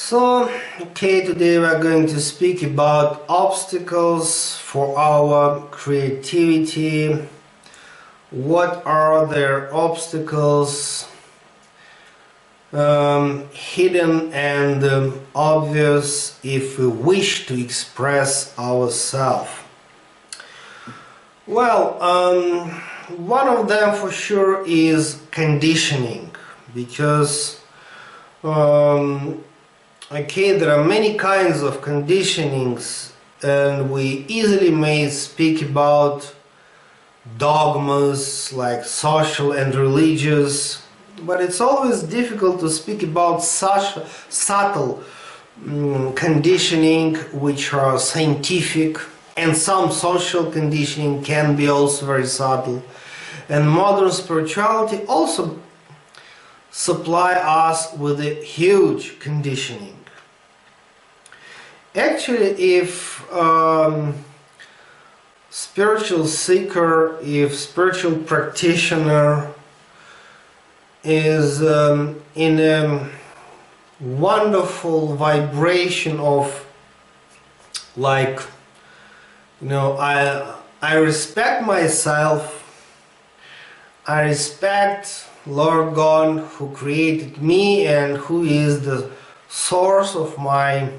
Okay, today we are going to speak about obstacles for our creativity. What are their obstacles, hidden and obvious, if we wish to express ourselves? Well, one of them for sure is conditioning, because okay, there are many kinds of conditionings, and we easily may speak about dogmas like social and religious, but it's always difficult to speak about such subtle conditioning which are scientific, and some social conditioning can be also very subtle. And modern spirituality also supply us with a huge conditioning. Actually, if spiritual seeker, if spiritual practitioner is in a wonderful vibration of, like, you know, I respect myself, I respect Lord God who created me and who is the source of my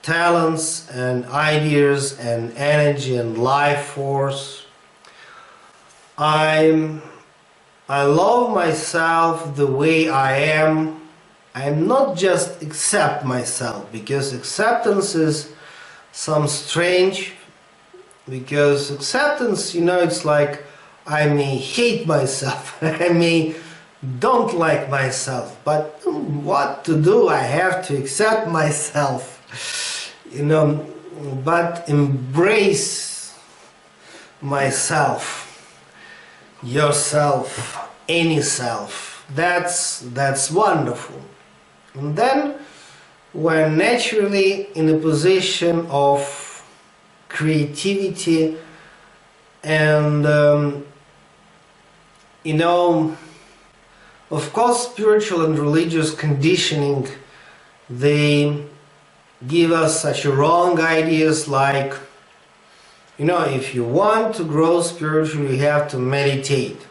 talents and ideas and energy and life force. I love myself the way I am. I'm not just accept myself, because acceptance is some strange, because acceptance, you know, it's like I may hate myself, I may don't like myself, but what to do? I have to accept myself. You know, but embrace myself, yourself, any self. That's wonderful. And then we're naturally in a position of creativity, and you know, of course, spiritual and religious conditioning, they give us such wrong ideas, like, you know, if you want to grow spiritually, you have to meditate.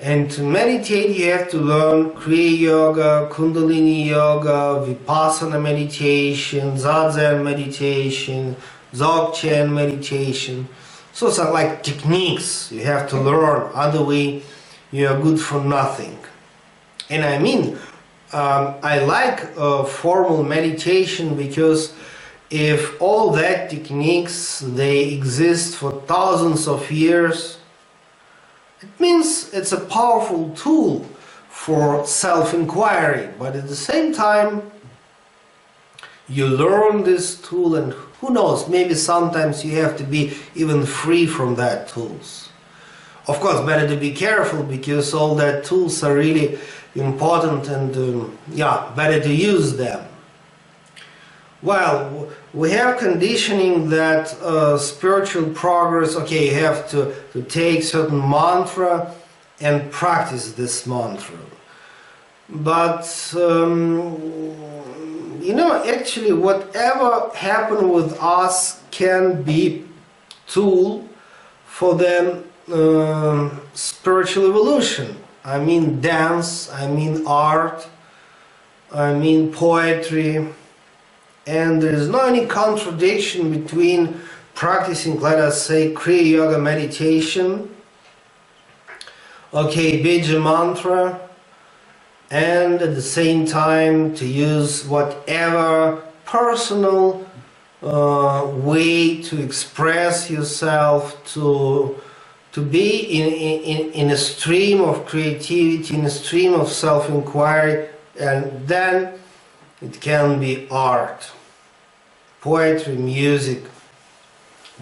And to meditate, you have to learn Kriya Yoga, Kundalini Yoga, Vipassana meditation, Zazen meditation, Dzogchen meditation. So it's like techniques you have to learn, other way you are good for nothing. And I mean, I like formal meditation, because if all that techniques, they exist for thousands of years, it means it's a powerful tool for self-inquiry. But at the same time, you learn this tool, and who knows, maybe sometimes you have to be even free from that tools. Of course, better to be careful, because all that tools are really important, and yeah, better to use them. Well, we have conditioning that spiritual progress, okay, you have to take certain mantra and practice this mantra. But you know, actually whatever happened with us can be tool for the spiritual evolution. I mean dance, I mean art, I mean poetry, and there is no any contradiction between practicing, let us say, Kriya Yoga meditation, okay, bija mantra, and at the same time to use whatever personal way to express yourself, to be in a stream of creativity, in a stream of self-inquiry, and then it can be art, poetry, music,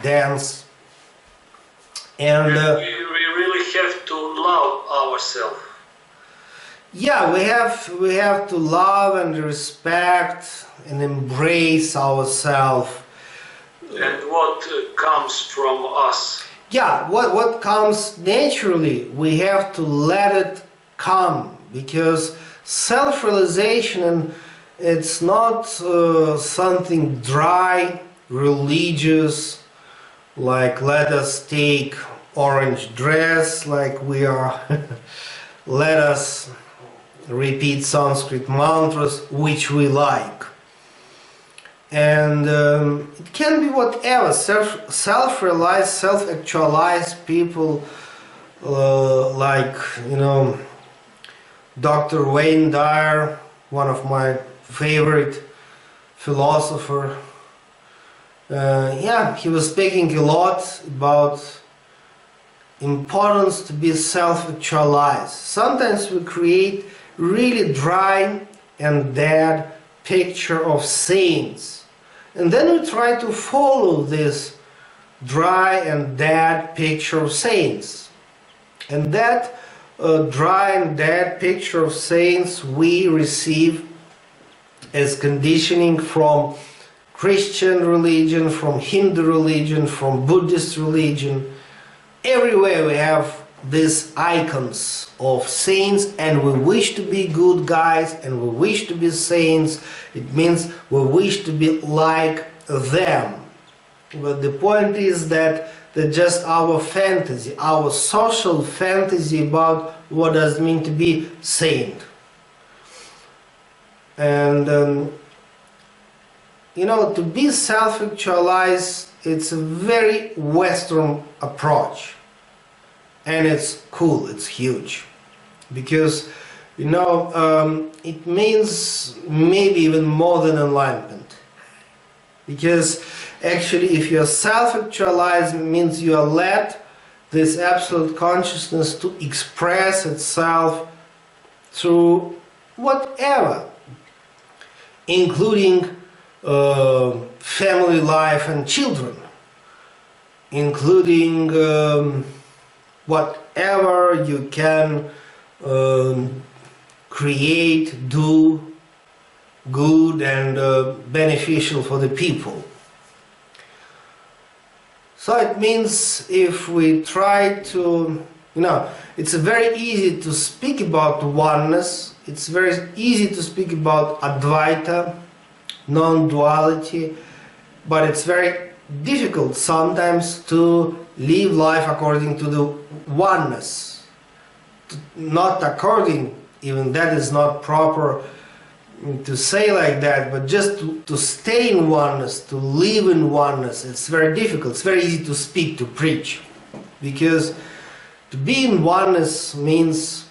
dance, and we really have to love ourselves. Yeah, we have to love and respect and embrace ourselves. And what comes from us. Yeah, what comes naturally, we have to let it come, because self-realization It's not something dry, religious, like let us take orange dress like we are, let us repeat Sanskrit mantras which we like. And it can be whatever, self-realized, self-actualized people like, Dr. Wayne Dyer, one of my favorite philosopher. He was speaking a lot about importance to be self-actualized. Sometimes we create really dry and dead picture of saints, and then we try to follow this dry and dead picture of saints, and that dry and dead picture of saints we receive as conditioning from Christian religion, from Hindu religion, from Buddhist religion. Everywhere we have these icons of saints, and we wish to be good guys, and we wish to be saints. It means we wish to be like them. But the point is that that's just our fantasy, our social fantasy about what does it mean to be saint. And to be self-actualized, it's a very Western approach. And it's cool, it's huge. Because, it means maybe even more than enlightenment. Because actually, if you're self-actualized, it means you are let this absolute consciousness to express itself through whatever, including family life and children, including whatever you can create, do good and beneficial for the people. So it means if we try to, it's very easy to speak about oneness, it's very easy to speak about Advaita, non-duality, but it's very difficult sometimes to live life according to the oneness. Not according, even that is not proper to say like that, but just to stay in oneness, to live in oneness, it's very difficult. It's very easy to speak, to preach. Because to be in oneness means,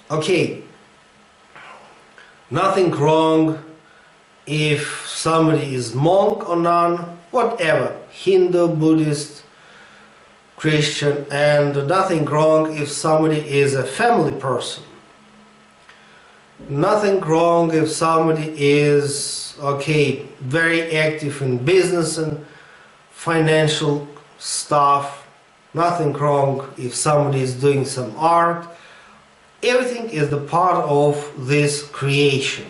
okay, nothing wrong if somebody is monk or nun, whatever, Hindu, Buddhist, Christian, and nothing wrong if somebody is a family person. Nothing wrong if somebody is, very active in business and financial stuff. Nothing wrong if somebody is doing some art. Everything is the part of this creation.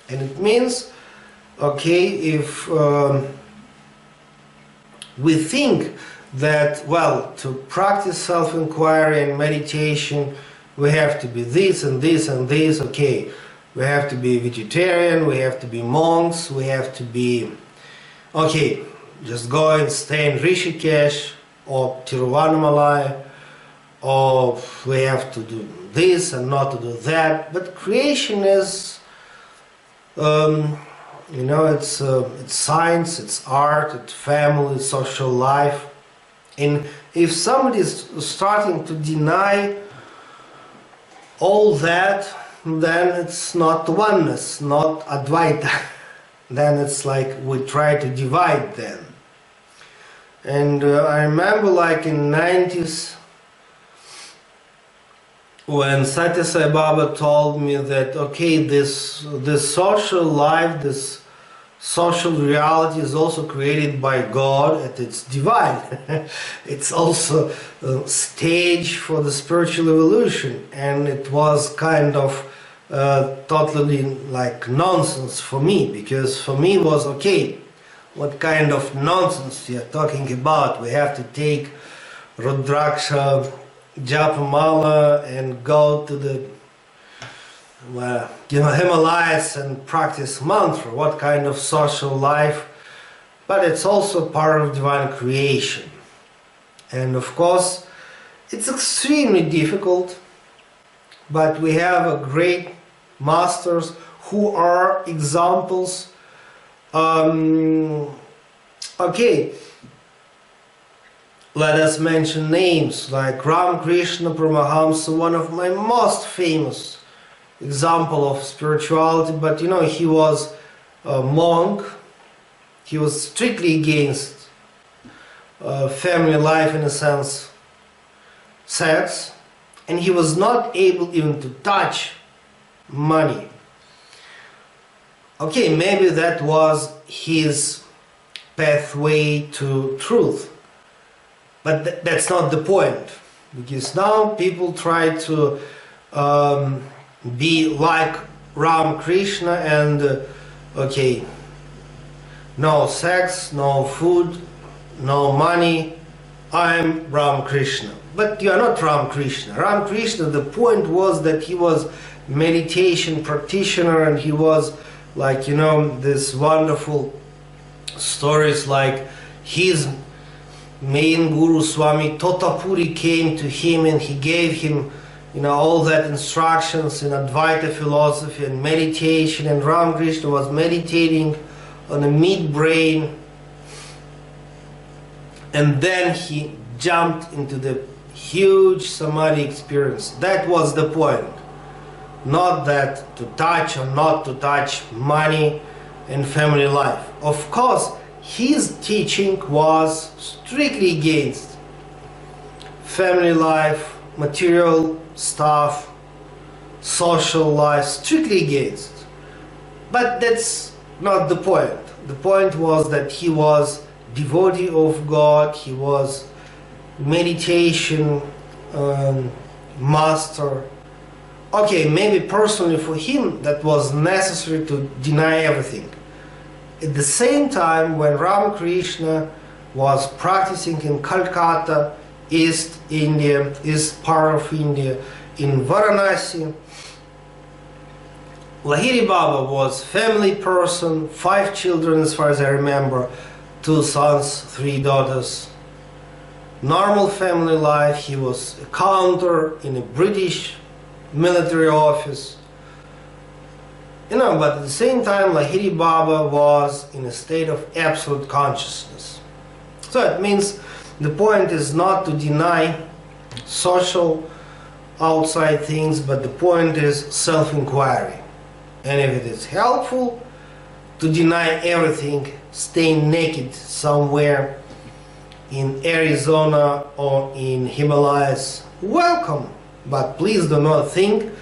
And it means, if we think that, to practice self-inquiry and meditation, we have to be this and this and this, we have to be vegetarian, we have to be monks, we have to be, just go and stay in Rishikesh or Tiruvannamalai, or we have to do this and not to do that. But creation is, it's science, it's art, it's family, social life. And if somebody is starting to deny all that, then it's not oneness, not Advaita. Then it's like we try to divide them. And I remember in 90s when Satya Sai Baba told me that this social life, this social reality is also created by God and it's divine. It's also a stage for the spiritual evolution, and it was kind of totally nonsense for me, because for me it was what kind of nonsense you're talking about? We have to take Rudraksha Japamala and go to the well, Himalayas and practice mantra, what kind of social life, but it's also part of divine creation. And of course, it's extremely difficult, but we have a great masters who are examples. Okay, let us mention names like Ramakrishna Paramahamsa, one of my most famous example of spirituality, but you know, he was a monk. He was strictly against family life, in a sense, sex, and he was not able even to touch money. Okay, maybe that was his pathway to truth, but that's not the point, because now people try to be like Ramakrishna and okay, no sex, no food, no money, I'm Ramakrishna. But you are not Ramakrishna. Ramakrishna, the point was that he was meditation practitioner, and he was like, you know, this wonderful stories like his main guru Swami Totapuri came to him and he gave him, you know, all that instructions in Advaita philosophy and meditation, and Ramakrishna was meditating on a midbrain, and then he jumped into the huge samadhi experience. That was the point. Not that to touch or not to touch money and family life. Of course, his teaching was strictly against family life, material stuff, social life, strictly against. But that's not the point. The point was that he was devotee of God, he was meditation master. Okay, maybe personally for him that was necessary to deny everything. At the same time, when Ramakrishna was practicing in Calcutta, East India, East part of India, in Varanasi, Lahiri Baba was family person, 5 children as far as I remember, 2 sons, 3 daughters. Normal family life. He was a counter in a British military office. You know, but at the same time, Lahiri Baba was in a state of absolute consciousness. So it means the point is not to deny social outside things, but the point is self-inquiry. And if it is helpful to deny everything, stay naked somewhere in Arizona or in Himalayas, welcome. But please do not think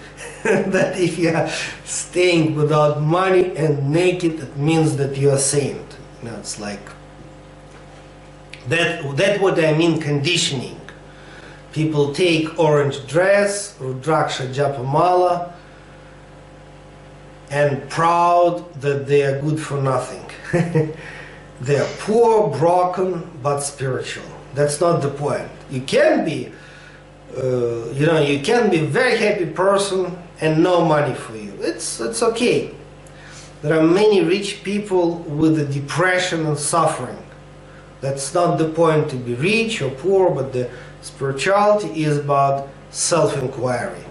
that if you are staying without money and naked, it means that you are saint. You know, it's like that's what I mean conditioning. People take orange dress, Rudraksha Japamala, and proud that they are good for nothing. They are poor, broken, but spiritual. That's not the point. You can be, you know, you can be a very happy person and no money for you. It's okay. There are many rich people with the depression and suffering. That's not the point to be rich or poor, but the spirituality is about self-inquiry.